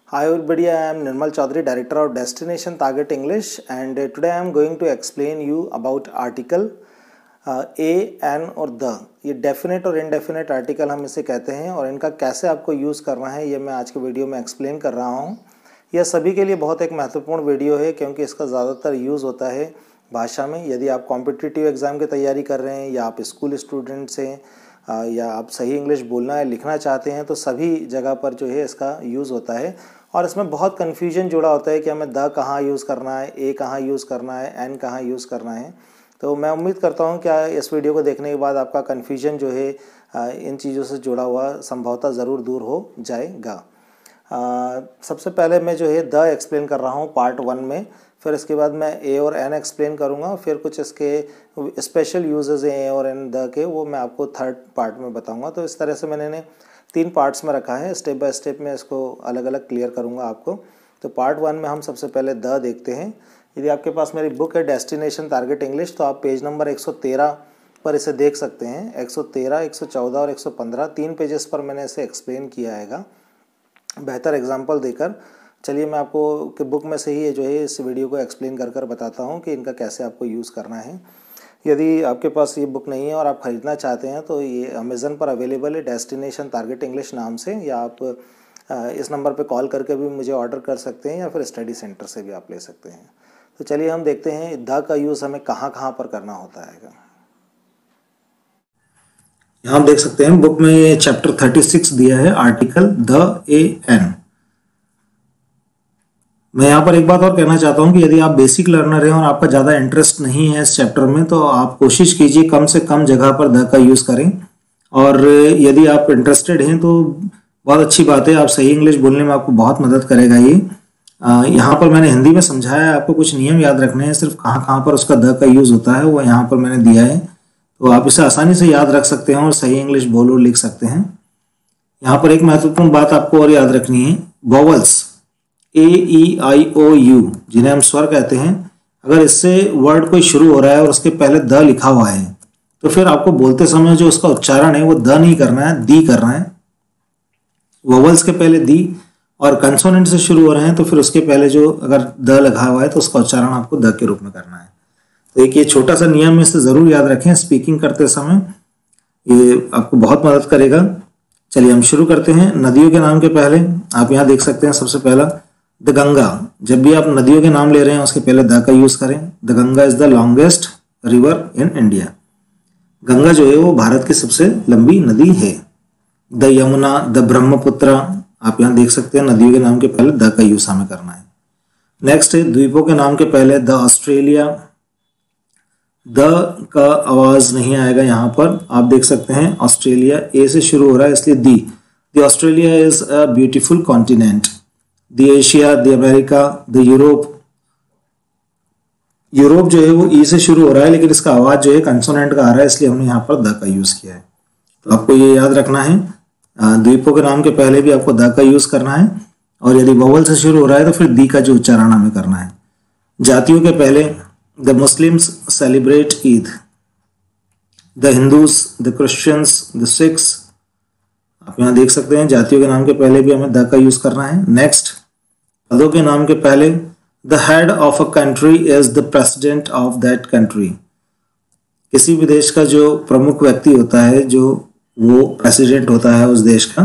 Hi everybody, I am Nirmal Chaudhary, Director of Destination Target English, and today I am going to explain you about article a, an और the। ये definite और indefinite article हम इसे कहते हैं और इनका कैसे आपको यूज़ करना है ये मैं आज के वीडियो में एक्सप्लेन कर रहा हूँ। यह सभी के लिए बहुत एक महत्वपूर्ण वीडियो है क्योंकि इसका ज़्यादातर यूज़ होता है भाषा में। यदि आप कॉम्पिटिटिव एग्ज़ाम की तैयारी कर रहे हैं या आप स्कूल स्टूडेंट्स हैं या आप सही इंग्लिश बोलना या लिखना चाहते हैं तो सभी जगह पर जो है इसका यूज़ होता है। और इसमें बहुत कन्फ्यूजन जुड़ा होता है कि हमें द कहाँ यूज़ करना है, ए कहाँ यूज़ करना है, एन कहाँ यूज़ करना है। तो मैं उम्मीद करता हूँ कि इस वीडियो को देखने के बाद आपका कन्फ्यूजन जो है इन चीज़ों से जुड़ा हुआ संभवतः ज़रूर दूर हो जाएगा। सबसे पहले मैं जो है द एक्सप्लेन कर रहा हूँ पार्ट 1 में, फिर इसके बाद मैं ए और एन एक्सप्लेन करूँगा, फिर कुछ इसके स्पेशल यूजेस हैं ए और एन द के, वो मैं आपको थर्ड पार्ट में बताऊँगा। तो इस तरह से मैंने 3 पार्ट्स में रखा है, स्टेप बाय स्टेप मैं इसको अलग अलग क्लियर करूँगा आपको। तो पार्ट 1 में हम सबसे पहले द देखते हैं। यदि आपके पास मेरी बुक है डेस्टिनेशन टारगेट इंग्लिश तो आप पेज नंबर 113 पर इसे देख सकते हैं। 113, 114 और 115 3 पेजेस पर मैंने इसे एक्सप्लेन किया है बेहतर एग्जाम्पल देकर। चलिए मैं आपको कि बुक में से ही जो है इस वीडियो को एक्सप्लेन कर बताता हूँ कि इनका कैसे आपको यूज़ करना है। यदि आपके पास ये बुक नहीं है और आप ख़रीदना चाहते हैं तो ये अमेज़न पर अवेलेबल है डेस्टिनेशन टारगेट इंग्लिश नाम से, या आप इस नंबर पे कॉल करके भी मुझे ऑर्डर कर सकते हैं या फिर स्टडी सेंटर से भी आप ले सकते हैं। तो चलिए हम देखते हैं द का यूज़ हमें कहाँ कहाँ पर करना होता है। यहाँ आप देख सकते हैं बुक में ये चैप्टर 36 दिया है, आर्टिकल द, ए, एन। मैं यहाँ पर एक बात और कहना चाहता हूँ कि यदि आप बेसिक लर्नर हैं और आपका ज़्यादा इंटरेस्ट नहीं है इस चैप्टर में तो आप कोशिश कीजिए कम से कम जगह पर द का यूज़ करें। और यदि आप इंटरेस्टेड हैं तो बहुत अच्छी बात है, आप सही इंग्लिश बोलने में आपको बहुत मदद करेगा ये। यहाँ पर मैंने हिंदी में समझाया है, आपको कुछ नियम याद रखने हैं, सिर्फ कहाँ कहाँ पर उसका द का यूज़ होता है वो यहाँ पर मैंने दिया है। तो आप इसे आसानी से याद रख सकते हैं और सही इंग्लिश बोल और लिख सकते हैं। यहाँ पर एक महत्वपूर्ण बात आपको और याद रखनी है, वॉवल्स A-E-I-O-U जिन्हें हम स्वर कहते हैं, अगर इससे वर्ड कोई शुरू हो रहा है और उसके पहले द लिखा हुआ है तो फिर आपको बोलते समय जो उसका उच्चारण है वो द नहीं करना है, दी करना है। वोवल्स के पहले दी और कंसोनेंट से शुरू हो रहे हैं तो फिर उसके पहले जो अगर द लगा हुआ है तो उसका उच्चारण आपको द के रूप में करना है। तो एक ये छोटा सा नियम इसे ज़रूर याद रखें स्पीकिंग करते समय, ये आपको बहुत मदद करेगा। चलिए हम शुरू करते हैं। नदियों के नाम के पहले आप यहाँ देख सकते हैं सबसे पहला द गंगा। जब भी आप नदियों के नाम ले रहे हैं उसके पहले द का यूज़ करें। The Ganga is the longest river in India. Ganga जो है वो भारत की सबसे लंबी नदी है। द यमुना, द ब्रह्मपुत्र, आप यहाँ देख सकते हैं नदियों के नाम के पहले द का यूज़ हमें करना है। नेक्स्ट है द्वीपों के नाम के पहले द ऑस्ट्रेलिया। द का आवाज़ नहीं आएगा यहाँ पर, आप देख सकते हैं ऑस्ट्रेलिया ए से शुरू हो रहा है इसलिए the Australia is a beautiful continent. The Asia, the America, the Europe. Europe जो है वो ई से शुरू हो रहा है लेकिन इसका आवाज़ जो है कंसोनेंट का आ रहा है इसलिए हमने यहाँ पर द का यूज़ किया है। तो आपको ये याद रखना है, द्वीपों के नाम के पहले भी आपको द का यूज़ करना है और यदि वोवल से शुरू हो रहा है तो फिर दी का जो उच्चारण हमें करना है। जातियों के पहले the Muslims celebrate Eid, the Hindus, the Christians, the Sikhs. आप यहाँ देख सकते हैं जातियों के नाम के पहले भी हमें द का यूज़ करना है। नेक्स्ट पदों के नाम के पहले the head of a country is the president of that country. किसी भी देश का जो प्रमुख व्यक्ति होता है जो वो प्रेसिडेंट होता है उस देश का।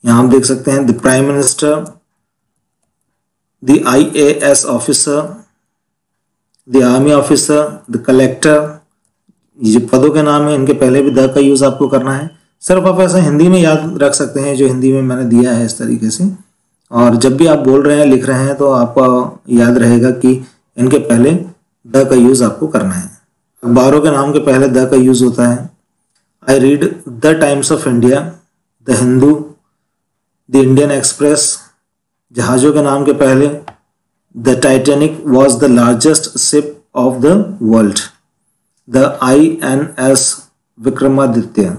यहाँ हम देख सकते हैं the prime minister, the IAS officer, the army officer, the collector. ये जो पदों के नाम है इनके पहले भी द का यूज़ आपको करना है। सिर्फ आप ऐसा हिंदी में याद रख सकते हैं जो हिंदी में मैंने दिया है इस तरीके से, और जब भी आप बोल रहे हैं लिख रहे हैं तो आपको याद रहेगा कि इनके पहले द का यूज़ आपको करना है। अखबारों के नाम के पहले द का यूज़ होता है। I read the times of India, the Hindu, the Indian express. जहाज़ों के नाम के पहले the Titanic was the largest ship of the world, the INS Vikramaditya.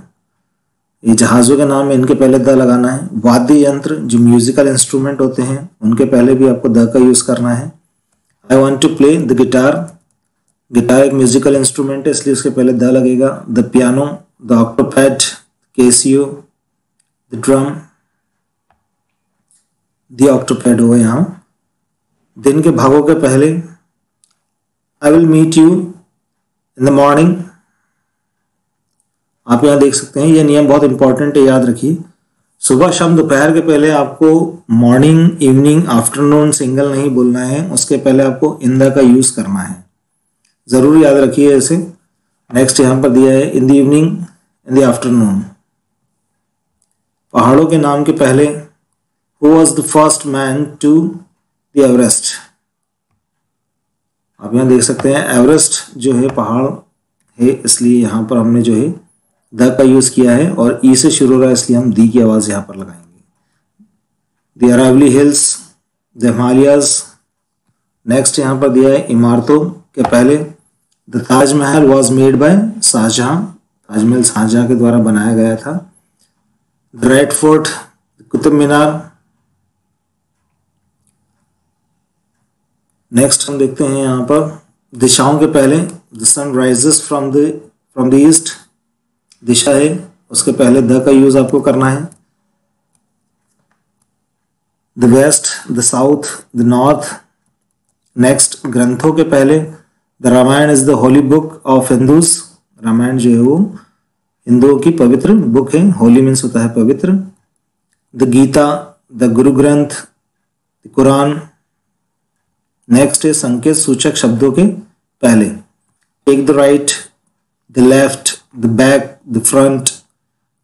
ये जहाज़ों के नाम में इनके पहले द लगाना है। वाद्य यंत्र जो म्यूजिकल इंस्ट्रूमेंट होते हैं उनके पहले भी आपको द का यूज़ करना है। I want to play the guitar. Guitar एक म्यूजिकल इंस्ट्रूमेंट है इसलिए उसके पहले द लगेगा। The piano, the octopad, Casio, the drum. The octopad हो यहाँ। दिन के भागों के पहले I will meet you in the morning. आप यहाँ देख सकते हैं, ये नियम बहुत इंपॉर्टेंट है, याद रखिए। सुबह शाम दोपहर के पहले आपको मॉर्निंग, इवनिंग, आफ्टरनून सिंगल नहीं बोलना है, उसके पहले आपको इन द का यूज करना है, जरूर याद रखिए ऐसे। नेक्स्ट यहाँ पर दिया है in the evening, in the afternoon. पहाड़ों के नाम के पहले who was the first man to the Everest. आप यहाँ देख सकते हैं एवरेस्ट जो है पहाड़ है, इसलिए यहाँ पर हमने जो है द का यूज किया है और ई से शुरू हो रहा है, इसलिए हम दी की आवाज यहाँ पर लगाएंगे। The Aravalli hills, the Himalayas. Next यहाँ पर दिया है इमारतों के पहले the Taj Mahal was made by Shah Jahan. Taj Mahal Shah Jahan के द्वारा बनाया गया था। The red fort, Qutub Minar. Next हम देखते हैं यहाँ पर दिशाओं के पहले the sun rises from the east. दिशा है, उसके पहले द का यूज आपको करना है। The west, the south, the north. Next ग्रंथों के पहले the Ramayana is the holy book of Hindus. Ramayana जो है वो हिंदुओं की पवित्र बुक है। होली मीन्स होता है पवित्र। The Gita, the Guru Granth, the Quran. Next है संकेत सूचक शब्दों के पहले take the right, the left, the back, the front.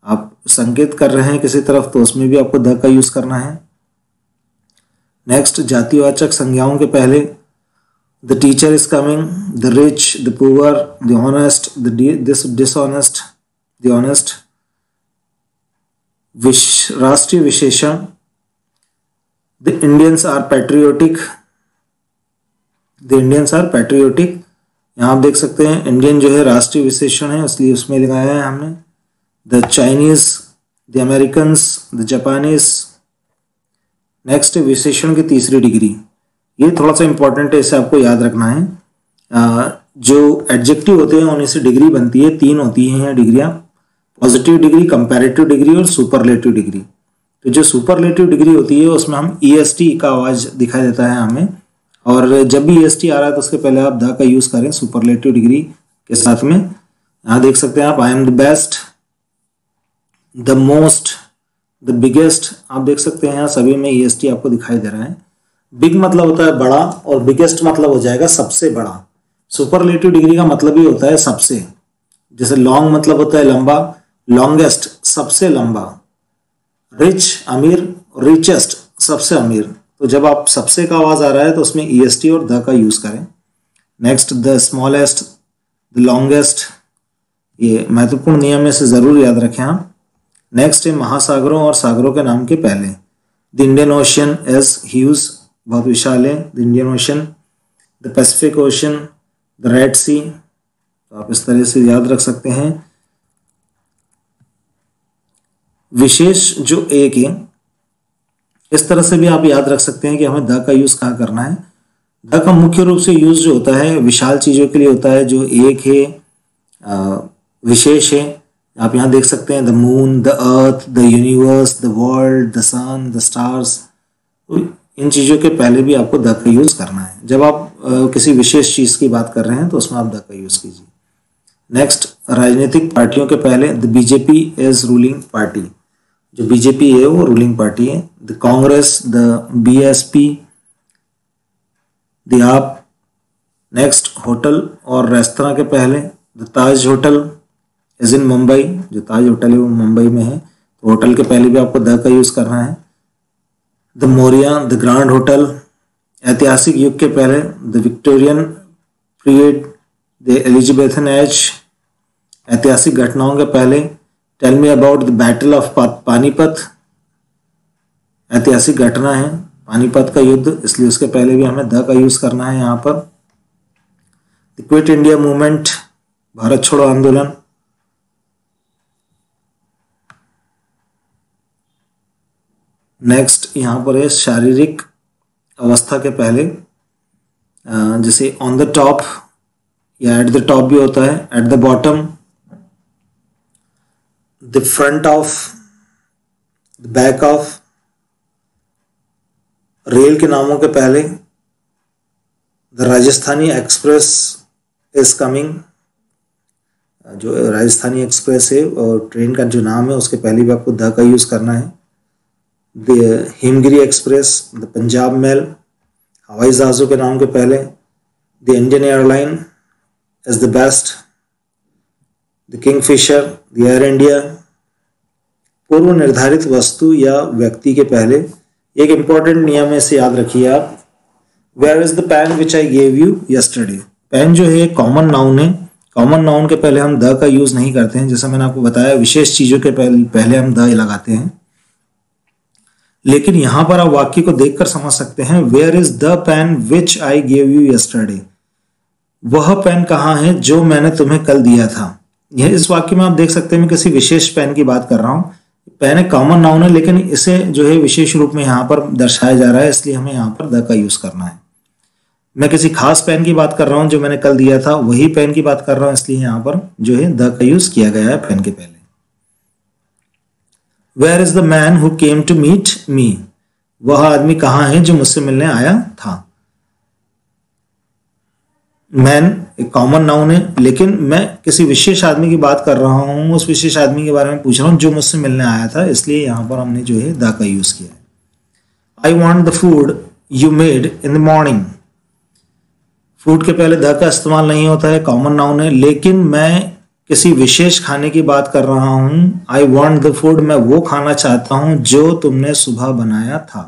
आप संकेत कर रहे हैं किसी तरफ तो उसमें भी आपको द का यूज करना है। नेक्स्ट जातिवाचक संज्ञाओं के पहले the teacher is coming, the rich, the poor, the honest, the dishonest, the honest. राष्ट्रीय विशेषण the Indians are patriotic, the Indians are patriotic. यहाँ आप देख सकते हैं इंडियन जो है राष्ट्रीय विशेषण है, इसलिए उसमें लगाया है हमने। The Chinese, the Americans, the Japanese. Next विशेषण की तीसरी डिग्री, ये थोड़ा सा इंपॉर्टेंट है, इसे आपको याद रखना है। जो एडजेक्टिव होते हैं उन्हीं से डिग्री बनती है, 3 होती हैं यहाँ डिग्रियाँ, पॉजिटिव डिग्री, कंपैरेटिव डिग्री और सुपरलेटिव डिग्री। तो जो सुपरलेटिव डिग्री होती है उसमें हम EST का आवाज दिखाई देता है हमें, और जब भी EST आ रहा है तो उसके पहले आप द का यूज करें सुपरलेटिव डिग्री के साथ में। यहाँ देख सकते हैं आप I am the best, the most, the biggest. आप देख सकते हैं यहाँ सभी में EST आपको दिखाई दे रहा है। बिग मतलब होता है बड़ा और बिगेस्ट मतलब हो जाएगा सबसे बड़ा। सुपरलेटिव डिग्री का मतलब ही होता है सबसे। जैसे लॉन्ग मतलब होता है लंबा, लॉन्गेस्ट सबसे लंबा, रिच अमीर, रिचेस्ट सबसे अमीर। तो जब आप सबसे का आवाज आ रहा है तो उसमें EST और द का यूज करें। Next the smallest, the longest. ये महत्वपूर्ण नियम में से जरूर याद रखें आप। नेक्स्ट है महासागरों और सागरों के नाम के पहले the Indian ocean is huge, बहुत विशाल है the Indian ocean. The Pacific ocean, the red sea. तो आप इस तरह से याद रख सकते हैं। विशेष जो एक है, इस तरह से भी आप याद रख सकते हैं कि हमें द का यूज कहाँ करना है। द का मुख्य रूप से यूज जो होता है विशाल चीजों के लिए होता है, जो एक है, विशेष है। आप यहाँ देख सकते हैं the moon, the earth, the universe, the world, the sun, the stars. तो इन चीजों के पहले भी आपको द का यूज करना है। जब आप किसी विशेष चीज की बात कर रहे हैं तो उसमें आप द का यूज कीजिए। नेक्स्ट राजनीतिक पार्टियों के पहले the BJP is ruling party. जो BJP है वो रूलिंग पार्टी है। The Congress, the BSP, the आप। नेक्स्ट होटल और रेस्तरां के पहले the Taj hotel is in Mumbai. जो ताज होटल है वो मुंबई में है, तो होटल के पहले भी आपको द का यूज करना है। The Maurya, the grand hotel. ऐतिहासिक युग के पहले the Victorian period, the Elizabethan age. ऐतिहासिक घटनाओं के पहले tell me about the battle of Panipat. ऐतिहासिक घटना है पानीपत का युद्ध, इसलिए उसके पहले भी हमें द का यूज करना है यहाँ पर। The quit India movement, Bharat छोड़ो आंदोलन। नेक्स्ट यहाँ पर है शारीरिक अवस्था के पहले, जैसे ऑन द टॉप या एट द टॉप भी होता है, at the bottom, the front of, the back of. Rail के नामों के पहले the Rajasthani express is coming, जो राजस्थानी एक्सप्रेस है और ट्रेन का जो नाम है उसके पहले भी आपको द का यूज़ करना है। The Himgiri Express, the Punjab Mail, हवाई जहाज़ों के नाम के पहले the Indian airline is the best, the Kingfisher, the Air India. पूर्व निर्धारित वस्तु या व्यक्ति के पहले एक इंपॉर्टेंट नियम है, इसे याद रखिए आप। Where is the pen which I gave you yesterday. Pen जो है कॉमन नाउन है, कॉमन नाउन के पहले हम द का यूज नहीं करते हैं, जैसा मैंने आपको बताया विशेष चीजों के पहले हम द लगाते हैं। लेकिन यहां पर आप वाक्य को देखकर समझ सकते हैं, where is the pen which I gave you yesterday. वह पेन कहाँ है जो मैंने तुम्हें कल दिया था। यह इस वाक्य में आप देख सकते हैं मैं किसी विशेष पेन की बात कर रहा हूं। पेन एक कॉमन नाउन है लेकिन इसे जो है विशेष रूप में यहां पर दर्शाया जा रहा है, इसलिए हमें यहां पर द का यूज करना है। मैं किसी खास पेन की बात कर रहा हूं जो मैंने कल दिया था, वही पेन की बात कर रहा हूं, इसलिए यहां पर जो है द का यूज किया गया है पेन के पहले। Where is the man who came to meet me. वह आदमी कहां है जो मुझसे मिलने आया था। मैन एक कॉमन नाउन है लेकिन मैं किसी विशेष आदमी की बात कर रहा हूं, उस विशेष आदमी के बारे में पूछ रहा हूं जो मुझसे मिलने आया था, इसलिए यहां पर हमने जो है द का यूज किया है। I want the food you made in the morning. Food के पहले द का इस्तेमाल नहीं होता है, कॉमन नाउन है, लेकिन मैं किसी विशेष खाने की बात कर रहा हूं। आई वॉन्ट द फूड, मैं वो खाना चाहता हूं जो तुमने सुबह बनाया था।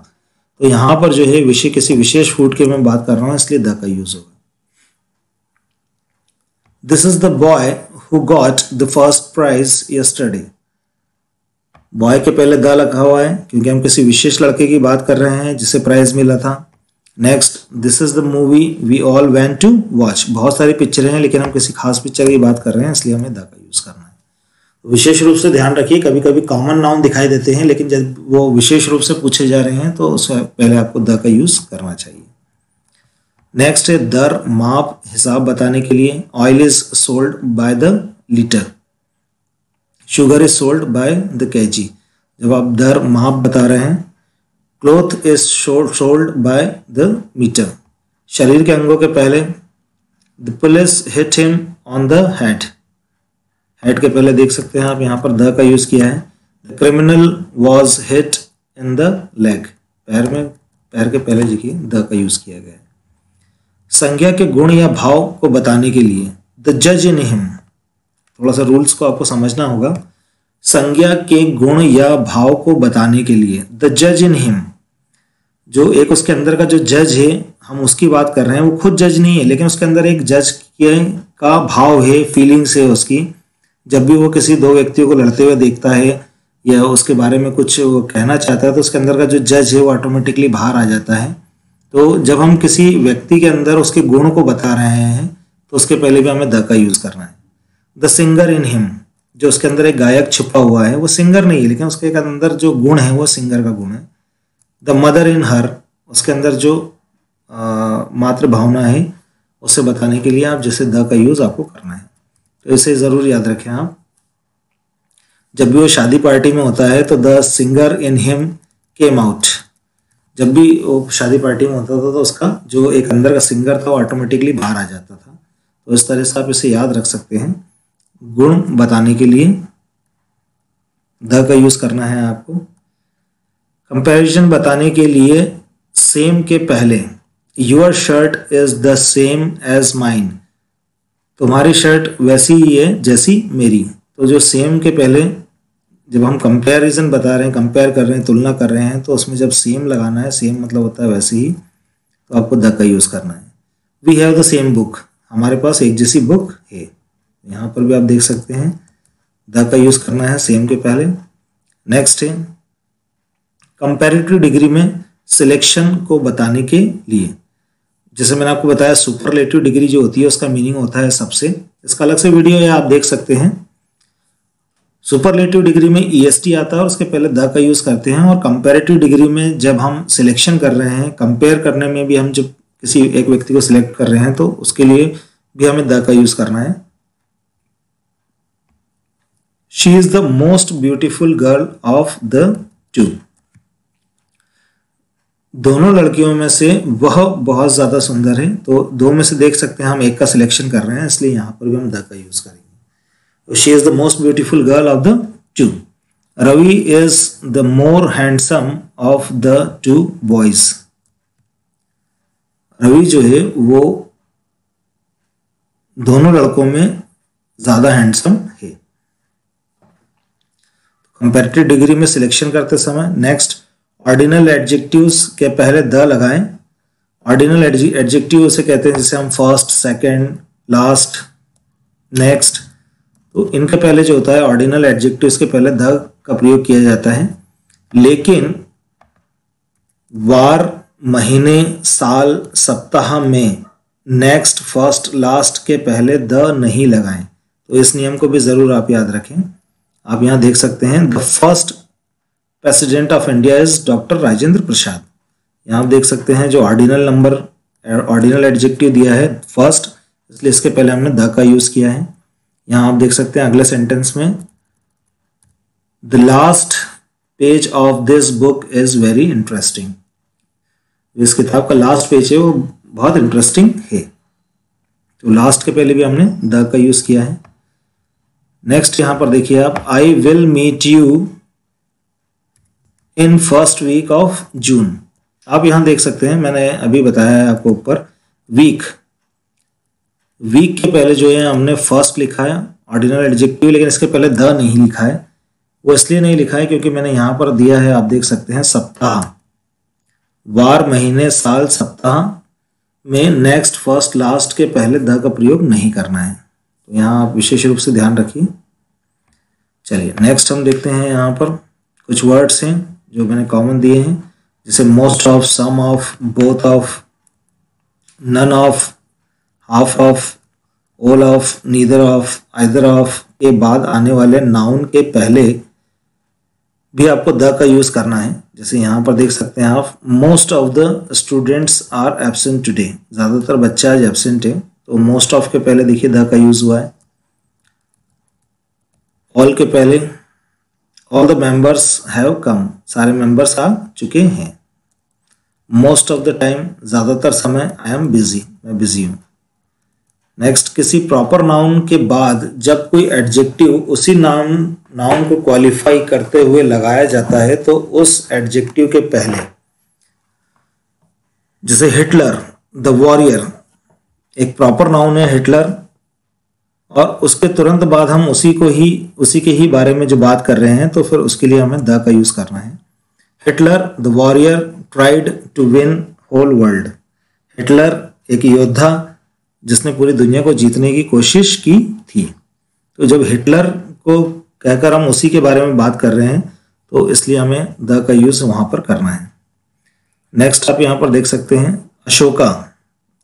तो यहां पर जो है किसी विशेष फूड की मैं बात कर रहा हूं, इसलिए द का यूज होगा। This is the boy who got the first prize yesterday. Boy के पहले द लगा हुआ है क्योंकि हम किसी विशेष लड़के की बात कर रहे हैं जिसे प्राइज मिला था। Next, this is the movie we all went to watch. बहुत सारी पिक्चरें हैं लेकिन हम किसी खास पिक्चर की बात कर रहे हैं, इसलिए हमें द का यूज करना है। तो विशेष रूप से ध्यान रखिए, कभी कभी कॉमन नाउन दिखाई देते हैं लेकिन जब वो विशेष रूप से पूछे जा रहे हैं तो उससे पहले आपको द का यूज करना चाहिए। नेक्स्ट है दर, माप, हिसाब बताने के लिए। Oil is sold by the litre, sugar is sold by the KG. जब आप दर माप बता रहे हैं। Cloth is sold by the metre. शरीर के अंगों के पहले the police hit him on the head. Head के पहले देख सकते हैं आप यहाँ पर द का यूज किया है। The criminal was hit in the leg. पैर के पहले देखिए द का यूज किया गया है। संज्ञा के गुण या भाव को बताने के लिए द जज इन हिम। थोड़ा सा रूल्स को आपको समझना होगा। संज्ञा के गुण या भाव को बताने के लिए द जज इन हिम, जो एक उसके अंदर का जो जज है हम उसकी बात कर रहे हैं, वो खुद जज नहीं है लेकिन उसके अंदर एक जज का भाव है, फीलिंग्स है उसकी। जब भी वो किसी दो व्यक्तियों को लड़ते हुए देखता है या उसके बारे में कुछ वो कहना चाहता है तो उसके अंदर का जो जज है वो ऑटोमेटिकली बाहर आ जाता है। तो जब हम किसी व्यक्ति के अंदर उसके गुण को बता रहे हैं तो उसके पहले भी हमें द का यूज करना है। द सिंगर इन हिम, जो उसके अंदर एक गायक छुपा हुआ है, वो सिंगर नहीं है लेकिन उसके अंदर जो गुण है वो सिंगर का गुण है। द मदर इन हर, उसके अंदर जो मातृ भावना है उसे बताने के लिए आप जैसे द का यूज आपको करना है। तो इसे जरूर याद रखें आप। जब भी वो शादी पार्टी में होता है तो the singer in him came out. जब भी वो शादी पार्टी में होता था तो उसका जो एक अंदर का सिंगर था वो ऑटोमेटिकली बाहर आ जाता था। तो इस तरह से आप इसे याद रख सकते हैं। गुण बताने के लिए द का यूज करना है आपको। कंपैरिजन बताने के लिए सेम के पहले your shirt is the same as mine. तुम्हारी शर्ट वैसी ही है जैसी मेरी। तो जो सेम के पहले जब हम कंपैरिजन बता रहे हैं, कंपेयर कर रहे हैं, तुलना कर रहे हैं, तो उसमें जब सेम लगाना है, सेम मतलब होता है वैसे ही, तो आपको द का यूज करना है। We have the same book, हमारे पास एक जैसी बुक है। यहाँ पर भी आप देख सकते हैं द का यूज करना है सेम के पहले। नेक्स्ट है कंपैरेटिव डिग्री में सिलेक्शन को बताने के लिए। जैसे मैंने आपको बताया सुपरलेटिव डिग्री जो होती है उसका मीनिंग होता है सबसे। इसका अलग से वीडियो है, आप देख सकते हैं। सुपरलेटिव डिग्री में ईएसटी आता है और उसके पहले द का यूज करते हैं। और कंपैरेटिव डिग्री में जब हम सिलेक्शन कर रहे हैं, कंपेयर करने में भी हम जब किसी एक व्यक्ति को सिलेक्ट कर रहे हैं तो उसके लिए भी हमें द का यूज करना है। She is the most beautiful girl of the to. दोनों लड़कियों में से वह बहुत ज़्यादा सुंदर है, तो दो में से देख सकते हैं हम एक का सिलेक्शन कर रहे हैं, इसलिए यहाँ पर भी हम द का यूज़ करेंगे। She is the most beautiful girl of the two. Ravi is the more handsome of the two boys. Ravi जो है वो दोनों लड़कों में ज़्यादा हैंडसम है। कंपैरेटिव डिग्री में सिलेक्शन करते समय नेक्स्ट ऑर्डिनल एडजेक्टिव्स के पहले द लगाएं। ऑर्डिनल एडजेक्टिव उसे कहते हैं जैसे हम फर्स्ट, सेकंड, लास्ट, नेक्स्ट, तो इनके पहले जो होता है ऑर्डिनल एडजेक्टिव्स के पहले द का प्रयोग किया जाता है। लेकिन वार, महीने, साल, सप्ताह में नेक्स्ट, फर्स्ट, लास्ट के पहले द नहीं लगाएं। तो इस नियम को भी जरूर आप याद रखें। आप यहाँ देख सकते हैं the first president of India is doctor Rajendra Prasad. यहाँ आप देख सकते हैं जो ऑर्डिनल नंबर, ऑर्डिनल एडजेक्टिव दिया है फर्स्ट, इसलिए इसके पहले हमने द का यूज किया है। यहाँ आप देख सकते हैं अगले सेंटेंस में the last page of this book is very interesting. इस किताब का लास्ट पेज है वो बहुत इंटरेस्टिंग है, तो लास्ट के पहले भी हमने द का यूज किया है। नेक्स्ट यहां पर देखिए आप, I will meet you in first week of June. आप यहां देख सकते हैं, मैंने अभी बताया है आपको ऊपर, वीक के पहले जो है हमने फर्स्ट लिखा है ऑर्डिनल एडजेक्टिव, लेकिन इसके पहले द नहीं लिखा है। वो इसलिए नहीं लिखा है क्योंकि मैंने यहां पर दिया है, आप देख सकते हैं सप्ताह, वार, महीने, साल, सप्ताह में नेक्स्ट, फर्स्ट, लास्ट के पहले द का प्रयोग नहीं करना है, तो यहाँ आप विशेष रूप से ध्यान रखिए। चलिए नेक्स्ट हम देखते हैं, यहाँ पर कुछ वर्ड्स हैं जो मैंने कॉमन दिए हैं, जैसे most of, some of, both of, none of, half of, all of, neither of, either of के बाद आने वाले नाउन के पहले भी आपको द का यूज करना है। जैसे यहाँ पर देख सकते हैं आप, most of the students are absent today. ज़्यादातर बच्चे आज एब्सेंट है, तो मोस्ट ऑफ के पहले देखिए द का यूज हुआ है। ऑल के पहले all the members have come, सारे मेंबर्स आ चुके हैं। मोस्ट ऑफ द टाइम, ज़्यादातर समय, आई एम बिजी, मैं बिजी हूँ। नेक्स्ट, किसी प्रॉपर नाउन के बाद जब कोई एडजेक्टिव उसी नाउन को क्वालिफाई करते हुए लगाया जाता है तो उस एडजेक्टिव के पहले, जैसे हिटलर, द वॉरियर, एक प्रॉपर नाउन है हिटलर, और उसके तुरंत बाद हम उसी के ही बारे में जो बात कर रहे हैं, तो फिर उसके लिए हमें द का यूज करना है। Hitler the warrior tried to win whole world. Hitler एक योद्धा जिसने पूरी दुनिया को जीतने की कोशिश की थी। तो जब हिटलर को कहकर हम उसी के बारे में बात कर रहे हैं, तो इसलिए हमें द का यूज वहां पर करना है। नेक्स्ट आप यहां पर देख सकते हैं अशोका,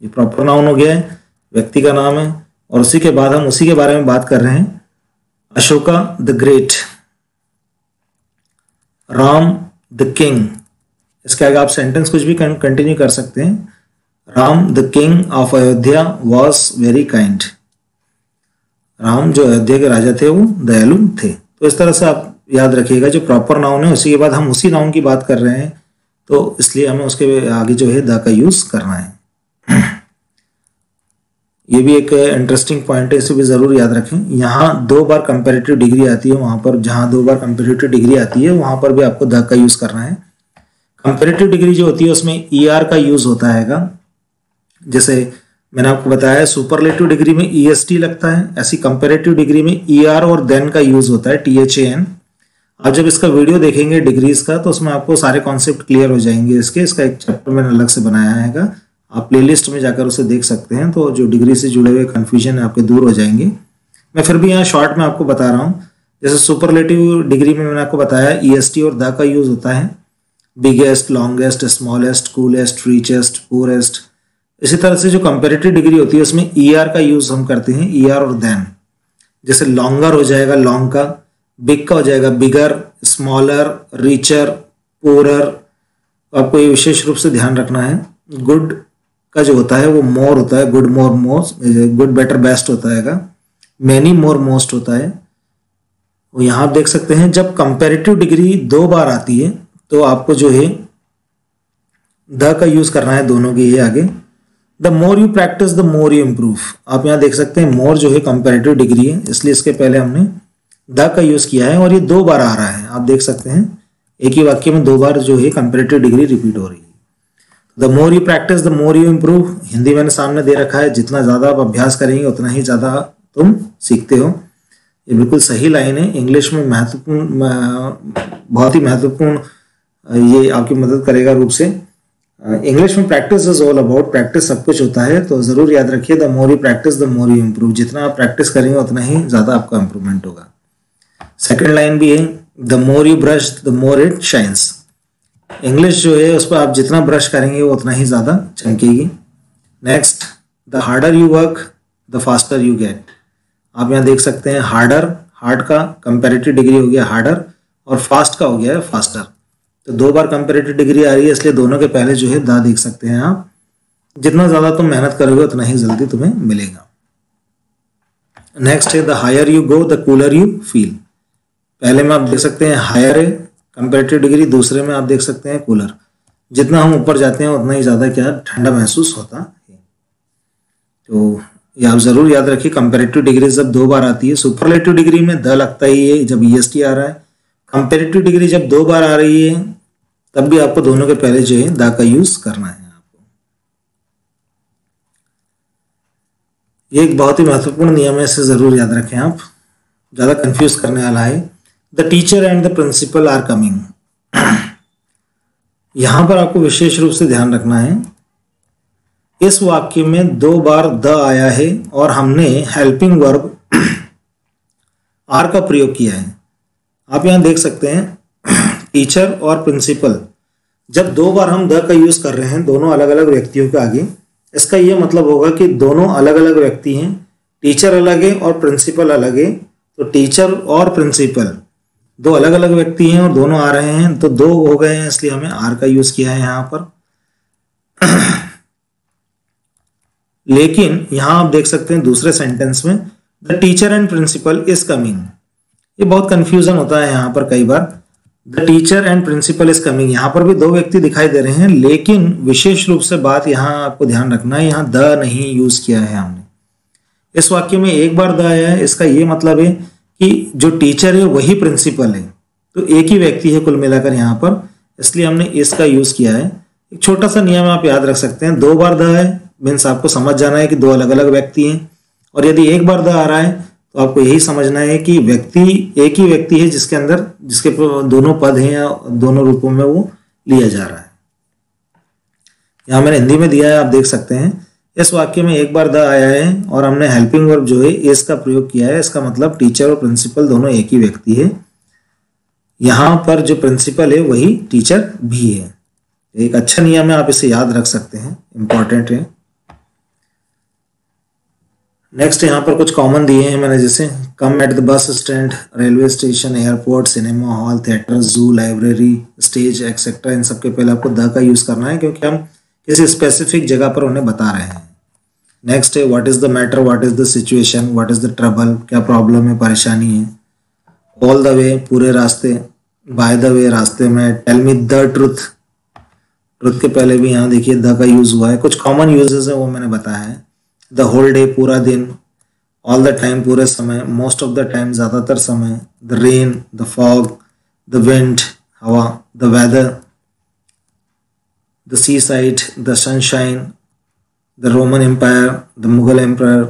ये प्रॉपर नाउन हो गया है, व्यक्ति का नाम है, और उसी के बाद हम उसी के बारे में बात कर रहे हैं। Ashoka the great. Ram the king, इसके आगे आप सेंटेंस कुछ भी कंटिन्यू कर सकते हैं। Ram the king of Ayodhya was very kind. Ram जो अयोध्या के राजा थे वो दयालु थे। तो इस तरह से आप याद रखिएगा, जो प्रॉपर नाउन है उसी के बाद हम उसी नाउन की बात कर रहे हैं, तो इसलिए हमें उसके आगे जो है द का यूज करना है। ये भी एक इंटरेस्टिंग पॉइंट है, इसे भी जरूर याद रखें। यहाँ 2 बार कंपैरेटिव डिग्री आती है, वहां पर जहां 2 बार कंपैरेटिव डिग्री आती है वहां पर भी आपको द का यूज करना है। कंपैरेटिव डिग्री जो होती है उसमें ER का यूज होता है। जैसे मैंने आपको बताया सुपरलेटिव डिग्री में EST लगता है, ऐसी कंपैरेटिव डिग्री में ER और देन का यूज होता है, THAN। आप जब इसका वीडियो देखेंगे डिग्रीज का, तो उसमें आपको सारे कॉन्सेप्ट क्लियर हो जाएंगे। इसका एक चैप्टर मैंने अलग से बनाया है, आप प्लेलिस्ट में जाकर उसे देख सकते हैं, तो जो डिग्री से जुड़े हुए कंफ्यूजन है आपके दूर हो जाएंगे। मैं फिर भी यहाँ शॉर्ट में आपको बता रहा हूँ। जैसे सुपरलेटिव डिग्री में मैंने आपको बताया EST और द का यूज होता है, biggest, longest, smallest, coolest, richest, poorest. इसी तरह से जो कंपैरेटिव डिग्री होती है उसमें ER का यूज हम करते हैं, ER और देन। जैसे लॉन्गर हो जाएगा लॉन्ग का, बिग का हो जाएगा बिगर, स्मॉलर, रिचर, पुअरर। आपको ये विशेष रूप से ध्यान रखना है। गुड का जो होता है वो मोर होता है, गुड, मोर, मोस्ट, गुड, बेटर, बेस्ट होता है, मैनी, मोर, मोस्ट होता है। वो यहाँ आप देख सकते हैं जब कंपैरेटिव डिग्री 2 बार आती है तो आपको जो है द का यूज करना है दोनों के ये आगे। The more you practice the more you improve. आप यहाँ देख सकते हैं मोर जो है कंपैरेटिव डिग्री है, इसलिए इसके पहले हमने द का यूज किया है और ये 2 बार आ रहा है। आप देख सकते हैं एक ही वाक्य में 2 बार जो है कंपैरेटिव डिग्री रिपीट हो रही है। The more you practice the more you improve, Hindi मैंने सामने दे रखा है, जितना ज़्यादा आप अभ्यास करेंगे उतना ही ज़्यादा तुम सीखते हो। ये बिल्कुल सही लाइन है। इंग्लिश में बहुत ही महत्वपूर्ण ये आपकी मदद करेगा रूप से। इंग्लिश में practice is all about, practice सब कुछ होता है, तो ज़रूर याद रखिए the more you practice the more you improve. जितना आप प्रैक्टिस करेंगे उतना ही ज़्यादा आपका इम्प्रूवमेंट होगा। सेकेंड लाइन भी है the more you brush the more it shines. English जो है उस पर आप जितना ब्रश करेंगे वो उतना ही ज़्यादा चमकेगी। Next, the harder you work the faster you get. आप यहाँ देख सकते हैं हार्डर, हार्ड का कंपैरेटिव डिग्री हो गया हार्डर और फास्ट का हो गया है फास्टर। तो 2 बार कंपैरेटिव डिग्री आ रही है, इसलिए दोनों के पहले जो है द देख सकते हैं आप। जितना ज़्यादा तुम मेहनत करोगे उतना ही जल्दी तुम्हें मिलेगा। नेक्स्ट है the higher you go the cooler you feel. पहले में आप देख सकते हैं हायर है कंपैरेटिव डिग्री, दूसरे में आप देख सकते हैं कूलर। जितना हम ऊपर जाते हैं उतना ही ज़्यादा क्या ठंडा महसूस होता है। तो ये आप ज़रूर याद रखिए, कंपैरेटिव डिग्री जब 2 बार आती है, सुपरलेटिव डिग्री में द लगता ही है जब ईएसटी आ रहा है। कंपैरेटिव डिग्री जब 2 बार आ रही है तब भी आपको दोनों के पहले जो है द का यूज करना है आपको। ये एक बहुत ही महत्वपूर्ण नियम है, इसे जरूर याद रखें आप, ज़्यादा कंफ्यूज करने वाला है। The teacher and the principal are coming. यहां पर आपको विशेष रूप से ध्यान रखना है, इस वाक्य में 2 बार द आया है और हमने हेल्पिंग वर्ब आर का प्रयोग किया है। आप यहां देख सकते हैं टीचर और प्रिंसिपल, जब 2 बार हम द का यूज कर रहे हैं दोनों अलग अलग व्यक्तियों के आगे, इसका यह मतलब होगा कि दोनों अलग अलग व्यक्ति हैं, टीचर अलग है और प्रिंसिपल अलग है। तो टीचर और प्रिंसिपल 2 अलग अलग व्यक्ति हैं और दोनों आ रहे हैं, तो 2 हो गए हैं, इसलिए हमें आर का यूज किया है यहां पर। लेकिन यहां आप देख सकते हैं दूसरे सेंटेंस में the teacher and principal is coming. ये बहुत कंफ्यूजन होता है यहां पर कई बार। The teacher and principal is coming, यहां पर भी 2 व्यक्ति दिखाई दे रहे हैं, लेकिन विशेष रूप से बात यहां आपको ध्यान रखना है, यहां द नहीं यूज किया है हमने। इस वाक्य में 1 बार द आया है, इसका ये मतलब है कि जो टीचर है वही प्रिंसिपल है, तो एक ही व्यक्ति है कुल मिलाकर यहाँ पर, इसलिए हमने इसका यूज किया है। एक छोटा सा नियम आप याद रख सकते हैं, 2 बार द है मीन्स आपको समझ जाना है कि 2 अलग अलग व्यक्ति हैं, और यदि 1 बार द आ रहा है तो आपको यही समझना है कि व्यक्ति एक ही व्यक्ति है जिसके अंदर जिसके दोनों पद हैं या दोनों रूपों में वो लिया जा रहा है। यहाँ मैंने हिंदी में दिया है, आप देख सकते हैं इस वाक्य में 1 बार द आया है और हमने हेल्पिंग वर्ब जो है इस का प्रयोग किया है। इसका मतलब टीचर और प्रिंसिपल दोनों एक ही व्यक्ति है। यहाँ पर जो प्रिंसिपल है वही टीचर भी है। एक अच्छा नियम है, आप इसे याद रख सकते हैं, इंपॉर्टेंट है। नेक्स्ट यहाँ पर कुछ कॉमन दिए हैं मैंने, जैसे come at the bus stand, railway station, airport, cinema hall, theatre, zoo, library, stage etcetera. इन सबके पहले आपको द का यूज करना है क्योंकि हम किसी स्पेसिफिक जगह पर उन्हें बता रहे हैं। नेक्स्ट है what is the matter, what is the situation, what is the trouble, क्या प्रॉब्लम है, परेशानी है। ऑल द वे, पूरे रास्ते, बाय द वे, रास्ते में। Tell me the truth, truth के पहले भी यहाँ देखिए द का यूज हुआ है। कुछ कॉमन यूजेस है वो मैंने बताया है। द होल डे, पूरा दिन। ऑल द टाइम, पूरे समय। मोस्ट ऑफ द टाइम, ज्यादातर समय। The rain, the fog, the wind, हवा। The weather, the sea side, the sunshine, the Roman empire, the Mughal empire,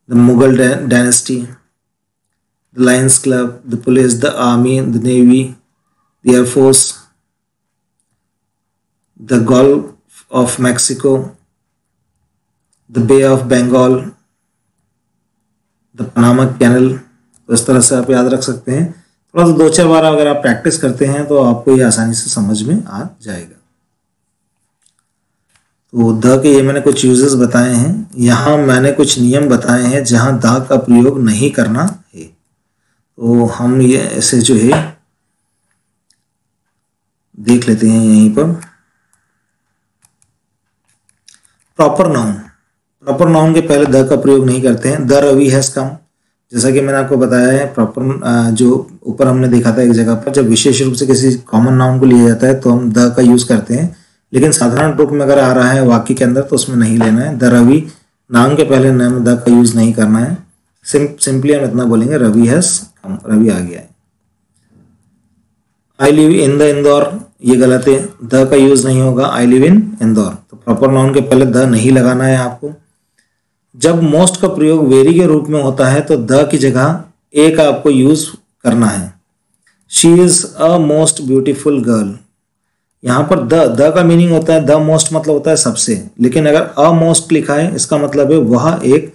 the Mughal dynasty, the lions club, the police, the army, the navy, the air force, the gulf of Mexico, the bay of Bengal, the Panama canal. तो इस तरह से आप याद रख सकते हैं। थोड़ा सा 2-4 बार अगर आप प्रैक्टिस करते हैं तो आपको ये आसानी से समझ में आ जाएगा। तो द के ये मैंने कुछ यूजेस बताए हैं। यहाँ मैंने कुछ नियम बताए हैं जहाँ द का प्रयोग नहीं करना है। तो हम ये ऐसे जो है देख लेते हैं यहीं पर। प्रॉपर नाउन, प्रॉपर नाउन के पहले द का प्रयोग नहीं करते हैं। द रवि हैज कम, जैसा कि मैंने आपको बताया है, प्रॉपर जो ऊपर हमने देखा था एक जगह पर, जब विशेष रूप से किसी कॉमन नाउन को लिया जाता है तो हम द का यूज करते हैं, लेकिन साधारण रूप में अगर आ रहा है वाक्य के अंदर तो उसमें नहीं लेना है। द रवि, नाउन के पहले नाम द का यूज नहीं करना है। सिंपली हम इतना बोलेंगे, रवि हैज कम, रवि आ गया है। I live in the Indore, ये गलत है, द का यूज नहीं होगा, आई लिव इन इंदौर। तो प्रॉपर नाउन के पहले द नहीं लगाना है आपको। जब मोस्ट का प्रयोग वेरी के रूप में होता है तो द की जगह ए का आपको यूज करना है। She is a most beautiful girl, यहाँ पर द का मीनिंग होता है, द मोस्ट मतलब होता है सबसे, लेकिन अगर अ मोस्ट लिखा है इसका मतलब है वह एक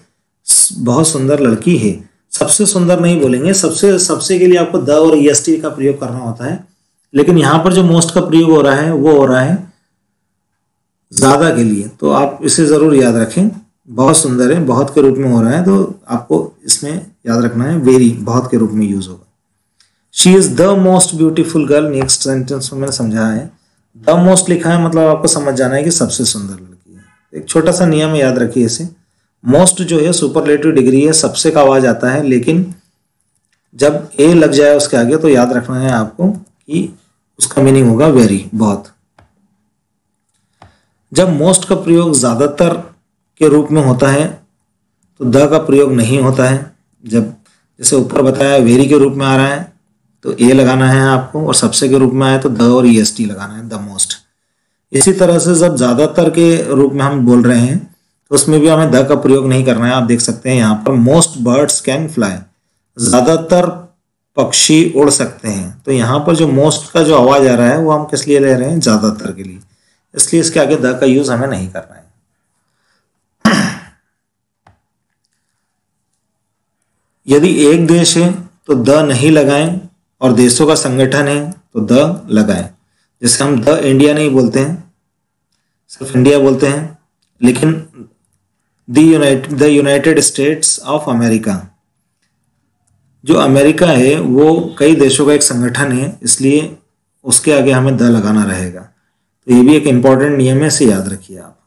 बहुत सुंदर लड़की है। सबसे सुंदर नहीं बोलेंगे, सबसे के लिए आपको द और ईएसटी का प्रयोग करना होता है, लेकिन यहाँ पर जो मोस्ट का प्रयोग हो रहा है वो हो रहा है ज्यादा के लिए, तो आप इसे जरूर याद रखें। बहुत सुंदर है बहुत के रूप में हो रहा है, तो आपको इसमें याद रखना है वेरी बहुत के रूप में यूज होगा। She is the most beautiful girl, next sentence में मैंने समझाया है, द मोस्ट लिखा है मतलब आपको समझ जाना है कि सबसे सुंदर लड़की है। एक छोटा सा नियम याद रखिए इसे, मोस्ट जो है सुपरलेटिव डिग्री है, सबसे का आवाज आता है, लेकिन जब ए लग जाए उसके आगे तो याद रखना है आपको कि उसका मीनिंग होगा वेरी, बहुत। जब मोस्ट का प्रयोग ज्यादातर के रूप में होता है तो द का प्रयोग नहीं होता है। जब जैसे ऊपर बताया वेरी के रूप में आ रहा है तो ए लगाना है आपको, और सबसे के रूप में आए तो द और ईएसटी लगाना है, द मोस्ट। इसी तरह से जब ज्यादातर के रूप में हम बोल रहे हैं तो उसमें भी हमें द का प्रयोग नहीं करना है। आप देख सकते हैं यहाँ पर मोस्ट बर्ड्स कैन फ्लाई, ज्यादातर पक्षी उड़ सकते हैं, तो यहाँ पर जो मोस्ट का जो आवाज आ रहा है वो हम किस लिए ले रहे हैं, ज्यादातर के लिए, इसलिए इसके आगे द का यूज हमें नहीं करना है। यदि एक देश है तो द नहीं लगाएं, और देशों का संगठन है तो द लगाएं। जैसे हम द इंडिया नहीं बोलते हैं, सिर्फ इंडिया बोलते हैं, लेकिन the United states of America, जो अमेरिका है वो कई देशों का एक संगठन है, इसलिए उसके आगे हमें द लगाना रहेगा। तो ये भी एक इंपॉर्टेंट नियम है, इसे याद रखिए आप।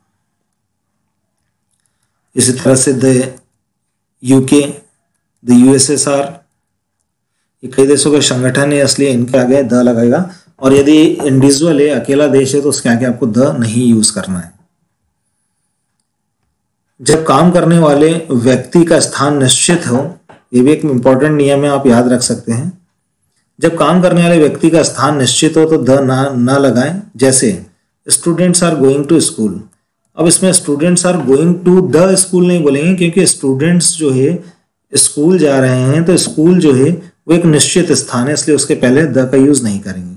इसी तरह से द यूके, द यूएसएसआर, ये कई देशों का संगठन है, इसलिए इनके आगे द लगेगा। और यदि इंडिविजुअल है, अकेला देश है, तो उसके आगे आपको द नहीं यूज करना है। जब काम करने वाले व्यक्ति का स्थान निश्चित हो, ये भी एक इंपॉर्टेंट नियम है, आप याद रख सकते हैं। जब काम करने वाले व्यक्ति का स्थान निश्चित हो तो द ना लगाएं। जैसे students are going to school, अब इसमें students are going to the school नहीं बोलेंगे, क्योंकि स्टूडेंट्स जो है स्कूल जा रहे हैं, तो स्कूल जो है वो एक निश्चित स्थान है, इसलिए उसके पहले द का यूज नहीं करेंगे।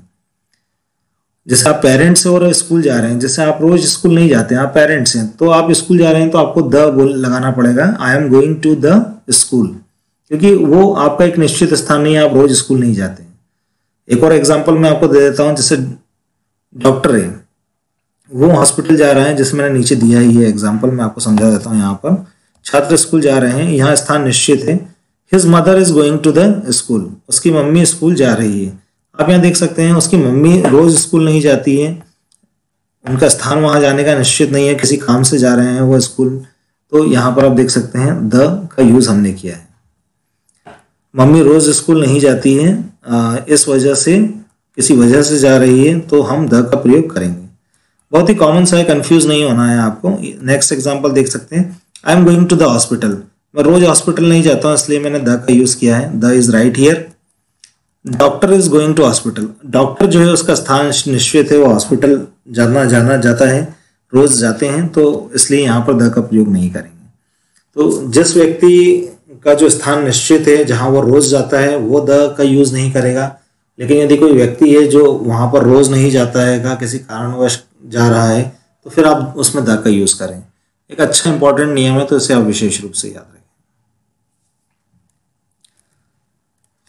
जैसे आप पेरेंट्स और स्कूल जा रहे हैं, जैसे आप रोज स्कूल नहीं जाते हैं, आप पेरेंट्स हैं, तो आप स्कूल जा रहे हैं तो आपको द लगाना पड़ेगा, I am going to the school, क्योंकि वो आपका एक निश्चित स्थान नहीं है, आप रोज स्कूल नहीं जाते हैं। एक और एग्जाम्पल मैं आपको दे देता हूँ, जैसे डॉक्टर है, वो हॉस्पिटल जा रहे हैं, जिसमें मैंने नीचे दिया है ये एग्जाम्पल, मैं आपको समझा देता हूँ। यहाँ पर छात्र स्कूल जा रहे हैं, यहाँ स्थान निश्चित है, his mother is going to the school, उसकी मम्मी स्कूल जा रही है। आप यहाँ देख सकते हैं उसकी मम्मी रोज स्कूल नहीं जाती है, उनका स्थान वहां जाने का निश्चित नहीं है, किसी काम से जा रहे हैं वो स्कूल, तो यहाँ पर आप देख सकते हैं द का यूज हमने किया है। मम्मी रोज स्कूल नहीं जाती है, इस वजह से किसी वजह से जा रही है, तो हम द का प्रयोग करेंगे। बहुत ही कॉमन सा है, कंफ्यूज नहीं होना है आपको। नेक्स्ट एग्जांपल देख सकते हैं, I am going to the hospital, मैं रोज हॉस्पिटल नहीं जाता हूँ, इसलिए मैंने द का यूज किया है, the is right here. Doctor is going to hospital, doctor जो है उसका स्थान निश्चित है, वो हॉस्पिटल जाता है, रोज जाते हैं, तो इसलिए यहाँ पर द का प्रयोग नहीं करेंगे। तो जिस व्यक्ति का जो स्थान निश्चित है, जहां वो रोज जाता है, वो द का यूज नहीं करेगा। लेकिन यदि कोई व्यक्ति है जो वहां पर रोज नहीं जाता है, किसी कारणवश जा रहा है, तो फिर आप उसमें द का यूज करें। एक अच्छा इंपॉर्टेंट नियम है, तो इसे आप विशेष रूप से याद रखें।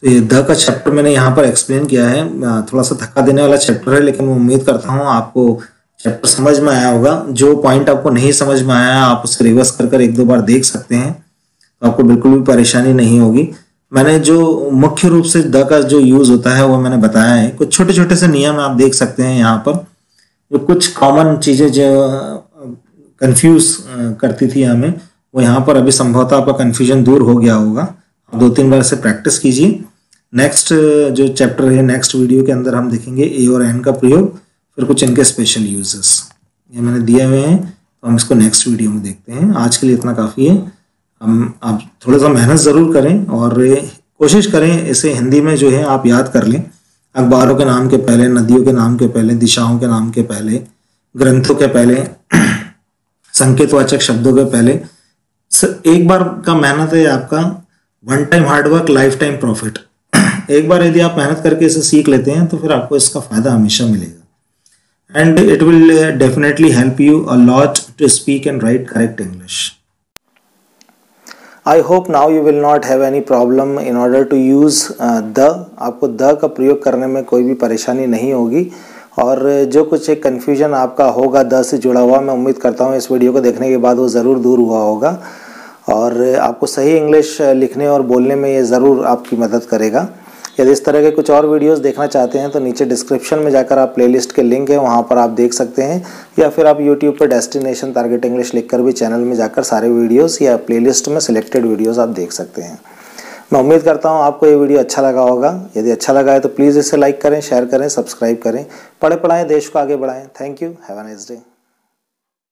तो ये द का चैप्टर मैंने यहाँ पर एक्सप्लेन किया है, थोड़ा सा थका देने वाला चैप्टर है, लेकिन मैं उम्मीद करता हूँ आपको चैप्टर समझ में आया होगा। जो पॉइंट आपको नहीं समझ में आया, आप उसे रिवर्स कर एक दो बार देख सकते हैं, तो आपको बिल्कुल भी परेशानी नहीं होगी। मैंने जो मुख्य रूप से द का जो यूज होता है वो मैंने बताया है। कुछ छोटे छोटे से नियम आप देख सकते हैं यहाँ पर, जो कुछ कॉमन चीजें जो कंफ्यूज करती थी हमें, वो यहाँ पर अभी संभवतः आपका कंफ्यूजन दूर हो गया होगा। आप 2-3 बार से प्रैक्टिस कीजिए। नेक्स्ट जो चैप्टर है, नेक्स्ट वीडियो के अंदर हम देखेंगे ए और एन का प्रयोग, फिर कुछ इनके स्पेशल यूजेस ये मैंने दिए हुए हैं, तो हम इसको नेक्स्ट वीडियो में देखते हैं। आज के लिए इतना काफ़ी है। हम आप थोड़ा सा मेहनत ज़रूर करें और कोशिश करें इसे हिंदी में जो है आप याद कर लें। अखबारों के नाम के पहले, नदियों के नाम के पहले, दिशाओं के नाम के पहले, ग्रंथों के पहले, संकेतवाचक शब्दों के पहले। एक बार का मेहनत है आपका, one time hard work life time profit. एक बार यदि आप मेहनत करके इसे सीख लेते हैं तो फिर आपको इसका फायदा हमेशा मिलेगा, and it will definitely help you a lot to speak and write correct English. I hope now you will not have any problem in order to use the. आपको द का प्रयोग करने में कोई भी परेशानी नहीं होगी, और जो कुछ एक कन्फ्यूजन आपका होगा द से जुड़ा हुआ, मैं उम्मीद करता हूँ इस वीडियो को देखने के बाद वो ज़रूर दूर हुआ होगा, और आपको सही इंग्लिश लिखने और बोलने में ये ज़रूर आपकी मदद करेगा। यदि इस तरह के कुछ और वीडियोस देखना चाहते हैं तो नीचे डिस्क्रिप्शन में जाकर आप प्लेलिस्ट के लिंक है वहाँ पर आप देख सकते हैं, या फिर आप यूट्यूब पर डेस्टिनेशन टारगेट इंग्लिश लिखकर भी चैनल में जाकर सारे वीडियोस या प्लेलिस्ट में सिलेक्टेड वीडियोस आप देख सकते हैं। मैं उम्मीद करता हूँ आपको ये वीडियो अच्छा लगा होगा। यदि अच्छा लगा है तो प्लीज़ इसे लाइक करें, शेयर करें, सब्सक्राइब करें। पढ़े पढ़ाएं, देश को आगे बढ़ाएं। Thank you, have a nice day.